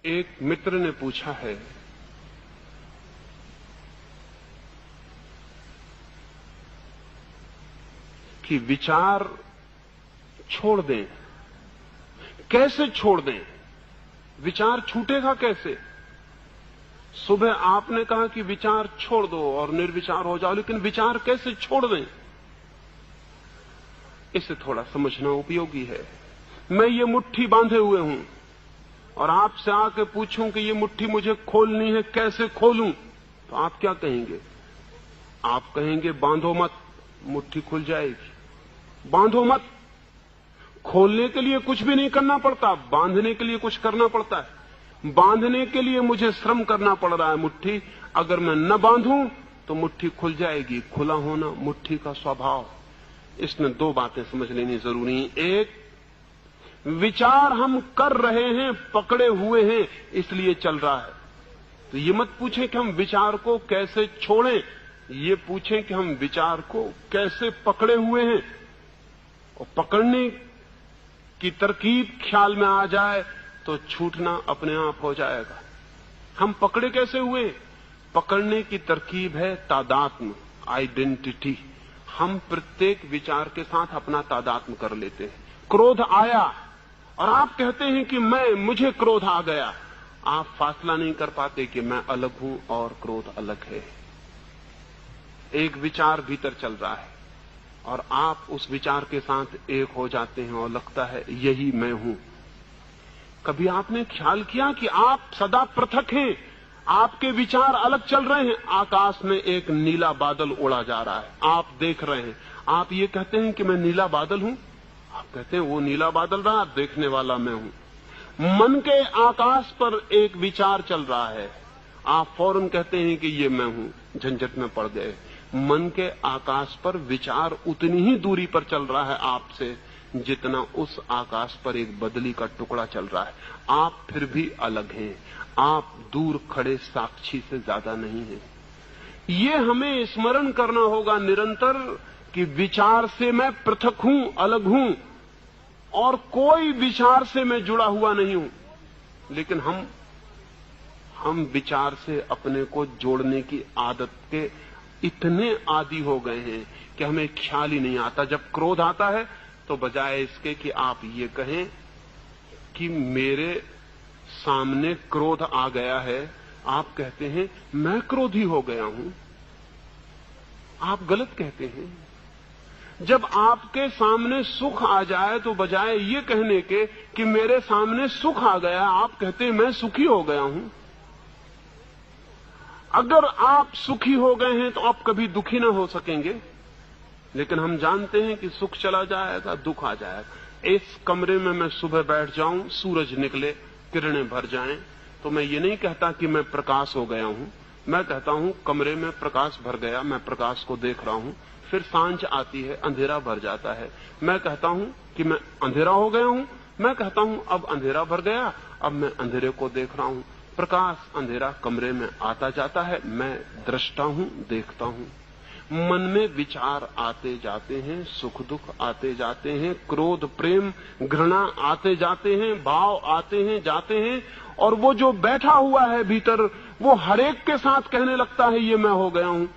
एक मित्र ने पूछा है कि विचार छोड़ दें, कैसे छोड़ दें? विचार छूटेगा कैसे? सुबह आपने कहा कि विचार छोड़ दो और निर्विचार हो जाओ, लेकिन विचार कैसे छोड़ दें? इसे थोड़ा समझना उपयोगी है। मैं ये मुट्ठी बांधे हुए हूं और आपसे आके पूछूं कि ये मुट्ठी मुझे खोलनी है, कैसे खोलूं? तो आप क्या कहेंगे? आप कहेंगे बांधो मत, मुट्ठी खुल जाएगी। बांधो मत। खोलने के लिए कुछ भी नहीं करना पड़ता, बांधने के लिए कुछ करना पड़ता है। बांधने के लिए मुझे श्रम करना पड़ रहा है मुट्ठी। अगर मैं न बांधूं तो मुट्ठी खुल जाएगी। खुला होना मुट्ठी का स्वभाव। इसमें दो बातें समझ लेनी जरूरी है। एक, विचार हम कर रहे हैं, पकड़े हुए हैं, इसलिए चल रहा है। तो ये मत पूछें कि हम विचार को कैसे छोड़ें, ये पूछें कि हम विचार को कैसे पकड़े हुए हैं। और पकड़ने की तरकीब ख्याल में आ जाए तो छूटना अपने आप हो जाएगा। हम पकड़े कैसे हुए? पकड़ने की तरकीब है तादात्म्य, आइडेंटिटी। हम प्रत्येक विचार के साथ अपना तादात्म्य कर लेते हैं। क्रोध आया और आप कहते हैं कि मुझे क्रोध आ गया। आप फासला नहीं कर पाते कि मैं अलग हूं और क्रोध अलग है। एक विचार भीतर चल रहा है और आप उस विचार के साथ एक हो जाते हैं और लगता है यही मैं हूं। कभी आपने ख्याल किया कि आप सदा पृथक हैं, आपके विचार अलग चल रहे हैं? आकाश में एक नीला बादल उड़ा जा रहा है, आप देख रहे हैं। आप ये कहते हैं कि मैं नीला बादल हूं? आप कहते हैं वो नीला बादल रहा, देखने वाला मैं हूं। मन के आकाश पर एक विचार चल रहा है, आप फौरन कहते हैं कि ये मैं हूं। झंझट में पड़ गए। मन के आकाश पर विचार उतनी ही दूरी पर चल रहा है आपसे जितना उस आकाश पर एक बदली का टुकड़ा चल रहा है। आप फिर भी अलग हैं। आप दूर खड़े साक्षी से ज्यादा नहीं हैं। ये हमें स्मरण करना होगा निरंतर कि विचार से मैं पृथक हूं, अलग हूं, और कोई विचार से मैं जुड़ा हुआ नहीं हूं। लेकिन हम विचार से अपने को जोड़ने की आदत के इतने आदी हो गए हैं कि हमें ख्याल ही नहीं आता। जब क्रोध आता है तो बजाय इसके कि आप ये कहें कि मेरे सामने क्रोध आ गया है, आप कहते हैं मैं क्रोधी हो गया हूं। आप गलत कहते हैं। जब आपके सामने सुख आ जाए तो बजाय ये कहने के कि मेरे सामने सुख आ गया, आप कहते हैं मैं सुखी हो गया हूं। अगर आप सुखी हो गए हैं तो आप कभी दुखी ना हो सकेंगे। लेकिन हम जानते हैं कि सुख चला जाएगा, दुख आ जाएगा। इस कमरे में मैं सुबह बैठ जाऊं, सूरज निकले, किरणें भर जाएं, तो मैं ये नहीं कहता कि मैं प्रकाश हो गया हूं। मैं कहता हूं कमरे में प्रकाश भर गया, मैं प्रकाश को देख रहा हूं। फिर सांझ आती है, अंधेरा भर जाता है। मैं कहता हूं कि मैं अंधेरा हो गया हूं। मैं कहता हूं अब अंधेरा भर गया, अब मैं अंधेरे को देख रहा हूं। प्रकाश अंधेरा कमरे में आता जाता है, मैं दृष्टा हूं, देखता हूं। मन में विचार आते जाते हैं, सुख दुख आते जाते हैं, क्रोध प्रेम घृणा आते जाते हैं, भाव आते हैं जाते हैं। और वो जो बैठा हुआ है भीतर, वो हरेक के साथ कहने लगता है ये मैं हो गया हूं।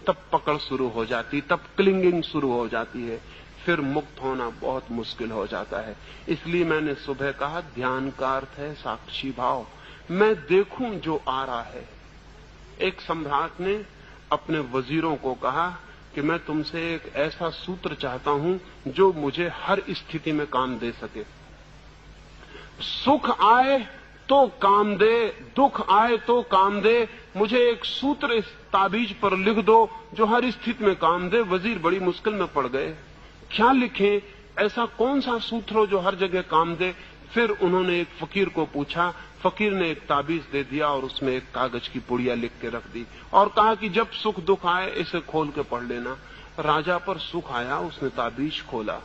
तब पकड़ शुरू हो जाती, तब क्लिंगिंग शुरू हो जाती है। फिर मुक्त होना बहुत मुश्किल हो जाता है। इसलिए मैंने सुबह कहा ध्यान का अर्थ है साक्षी भाव। मैं देखूं जो आ रहा है। एक सम्राट ने अपने वजीरों को कहा कि मैं तुमसे एक ऐसा सूत्र चाहता हूं जो मुझे हर स्थिति में काम दे सके। सुख आए तो काम दे, दुख आए तो काम दे। मुझे एक सूत्र इस ताबीज पर लिख दो जो हर स्थिति में काम दे। वजीर बड़ी मुश्किल में पड़ गए, क्या लिखें? ऐसा कौन सा सूत्र हो जो हर जगह काम दे? फिर उन्होंने एक फकीर को पूछा। फकीर ने एक ताबीज दे दिया और उसमें एक कागज की पुड़िया लिख के रख दी और कहा कि जब सुख दुख आए इसे खोल के पढ़ लेना। राजा पर सुख आया, उसने ताबीज खोला।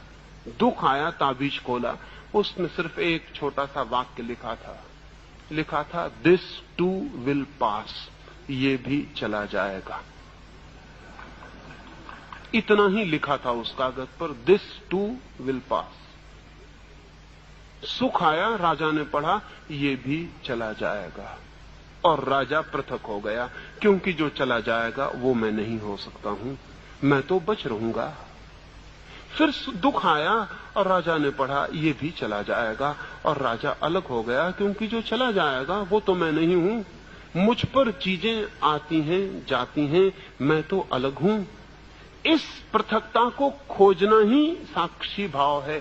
दुख आया, ताबीज खोला। उसमें सिर्फ एक छोटा सा वाक्य लिखा था दिस टू विल पास, ये भी चला जाएगा। इतना ही लिखा था उस कागज पर, दिस टू विल पास। सुख आया, राजा ने पढ़ा ये भी चला जाएगा, और राजा पृथक हो गया, क्योंकि जो चला जाएगा वो मैं नहीं हो सकता हूं, मैं तो बच रहूंगा। फिर दुख आया और राजा ने पढ़ा ये भी चला जाएगा, और राजा अलग हो गया, क्योंकि जो चला जाएगा वो तो मैं नहीं हूं, मुझ पर चीजें आती हैं जाती हैं, मैं तो अलग हूं। इस पृथकता को खोजना ही साक्षी भाव है।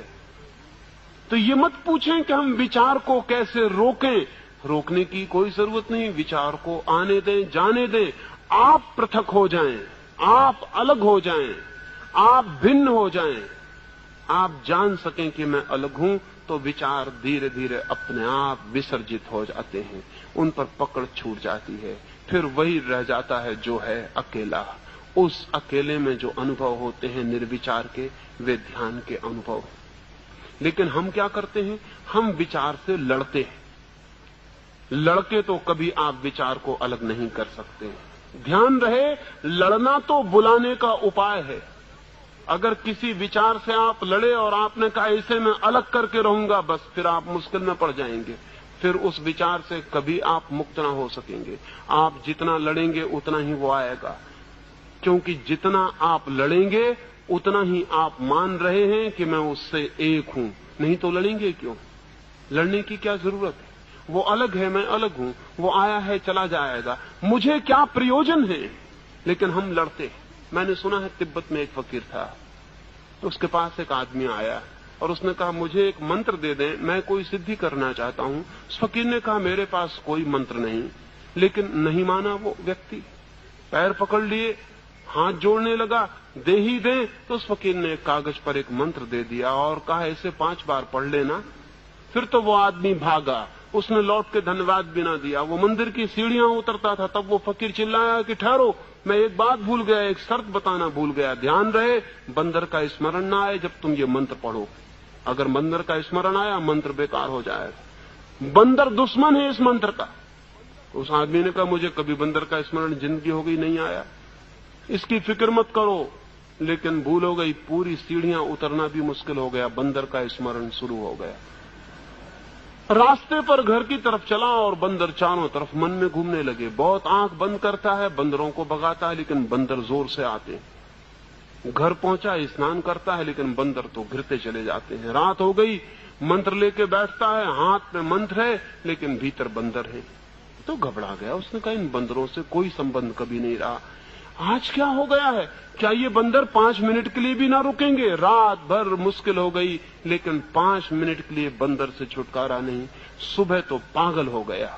तो ये मत पूछें कि हम विचार को कैसे रोकें, रोकने की कोई जरूरत नहीं, विचार को आने दें, जाने दें। आप पृथक हो जाएं, आप अलग हो जाएं, आप भिन्न हो जाएं, आप जान सकें कि मैं अलग हूं, तो विचार धीरे धीरे अपने आप विसर्जित हो जाते हैं, उन पर पकड़ छूट जाती है, फिर वही रह जाता है जो है अकेला। उस अकेले में जो अनुभव होते हैं निर्विचार के, वे ध्यान के अनुभव। लेकिन हम क्या करते हैं, हम विचार से लड़ते हैं। लड़के तो कभी आप विचार को अलग नहीं कर सकते। ध्यान रहे, लड़ना तो बुलाने का उपाय है। अगर किसी विचार से आप लड़े और आपने कहा इसे मैं अलग करके रहूंगा, बस फिर आप मुश्किल में पड़ जाएंगे, फिर उस विचार से कभी आप मुक्त ना हो सकेंगे। आप जितना लड़ेंगे उतना ही वो आएगा, क्योंकि जितना आप लड़ेंगे उतना ही आप मान रहे हैं कि मैं उससे एक हूं, नहीं तो लड़ेंगे क्यों? लड़ने की क्या जरूरत है? वो अलग है, मैं अलग हूं, वो आया है चला जाएगा, मुझे क्या प्रयोजन है? लेकिन हम लड़ते हैं। मैंने सुना है तिब्बत में एक फकीर था, उसके पास एक आदमी आया और उसने कहा मुझे एक मंत्र दे दें, मैं कोई सिद्धि करना चाहता हूं। उस फकीर ने कहा मेरे पास कोई मंत्र नहीं। लेकिन नहीं माना वो व्यक्ति, पैर पकड़ लिए, हाथ जोड़ने लगा, दे ही दे। तो उस फकीर ने कागज पर एक मंत्र दे दिया और कहा इसे 5 बार पढ़ लेना। फिर तो वो आदमी भागा, उसने लौट के धन्यवाद भी ना दिया। वो मंदिर की सीढ़ियां उतरता था, तब वो फकीर चिल्लाया कि ठहरो, मैं एक बात भूल गया, एक शर्त बताना भूल गया। ध्यान रहे, बंदर का स्मरण ना आए जब तुम ये मंत्र पढ़ो। अगर बंदर का स्मरण आया, मंत्र बेकार हो जाएगा। बंदर दुश्मन है इस मंत्र का। उस आदमी ने कहा मुझे कभी बंदर का स्मरण जिंदगी हो गई नहीं आया, इसकी फिक्र मत करो। लेकिन भूल हो गई, पूरी सीढ़ियां उतरना भी मुश्किल हो गया, बंदर का स्मरण शुरू हो गया। रास्ते पर घर की तरफ चला और बंदर चारों तरफ मन में घूमने लगे। बहुत आंख बंद करता है, बंदरों को भगाता है, लेकिन बंदर जोर से आते हैं। घर पहुंचा, स्नान करता है, लेकिन बंदर तो घिरते चले जाते हैं। रात हो गई, मंत्र लेके बैठता है, हाथ में मंत्र है लेकिन भीतर बंदर है। तो घबरा गया, उसने कहा इन बंदरों से कोई संबंध कभी नहीं रहा, आज क्या हो गया है? क्या ये बंदर 5 मिनट के लिए भी ना रुकेंगे? रात भर मुश्किल हो गई, लेकिन 5 मिनट के लिए बंदर से छुटकारा नहीं। सुबह तो पागल हो गया,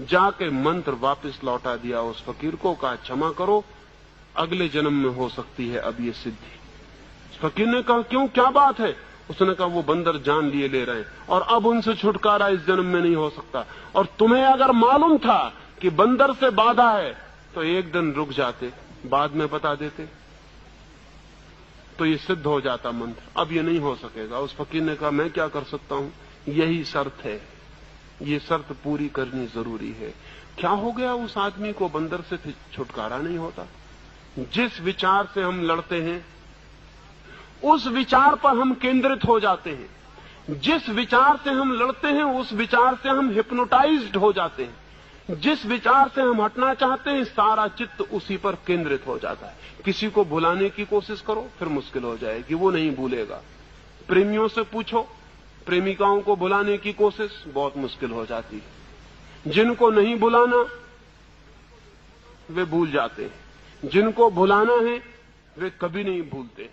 जाके मंत्र वापस लौटा दिया उस फकीर को, कहा क्षमा करो, अगले जन्म में हो सकती है अब ये सिद्धि। फकीर ने कहा क्यों, क्या बात है? उसने कहा वो बंदर जान लिए ले रहे हैं और अब उनसे छुटकारा इस जन्म में नहीं हो सकता। और तुम्हें अगर मालूम था कि बंदर से बाधा है तो एक दिन रुक जाते, बाद में बता देते, तो ये सिद्ध हो जाता मंत्र। अब ये नहीं हो सकेगा। उस फकीर ने कहा मैं क्या कर सकता हूं, यही शर्त है, ये शर्त पूरी करनी जरूरी है। क्या हो गया उस आदमी को? बंदर से छुटकारा नहीं होता। जिस विचार से हम लड़ते हैं उस विचार पर हम केंद्रित हो जाते हैं। जिस विचार से हम लड़ते हैं उस विचार से हम हिप्नोटाइज्ड हो जाते हैं। जिस विचार से हम हटना चाहते हैं सारा चित्त उसी पर केंद्रित हो जाता है। किसी को भुलाने की कोशिश करो, फिर मुश्किल हो जाएगी, वो नहीं भूलेगा। प्रेमियों से पूछो, प्रेमिकाओं को भुलाने की कोशिश बहुत मुश्किल हो जाती है। जिनको नहीं भुलाना वे भूल जाते हैं, जिनको भुलाना है वे कभी नहीं भूलते।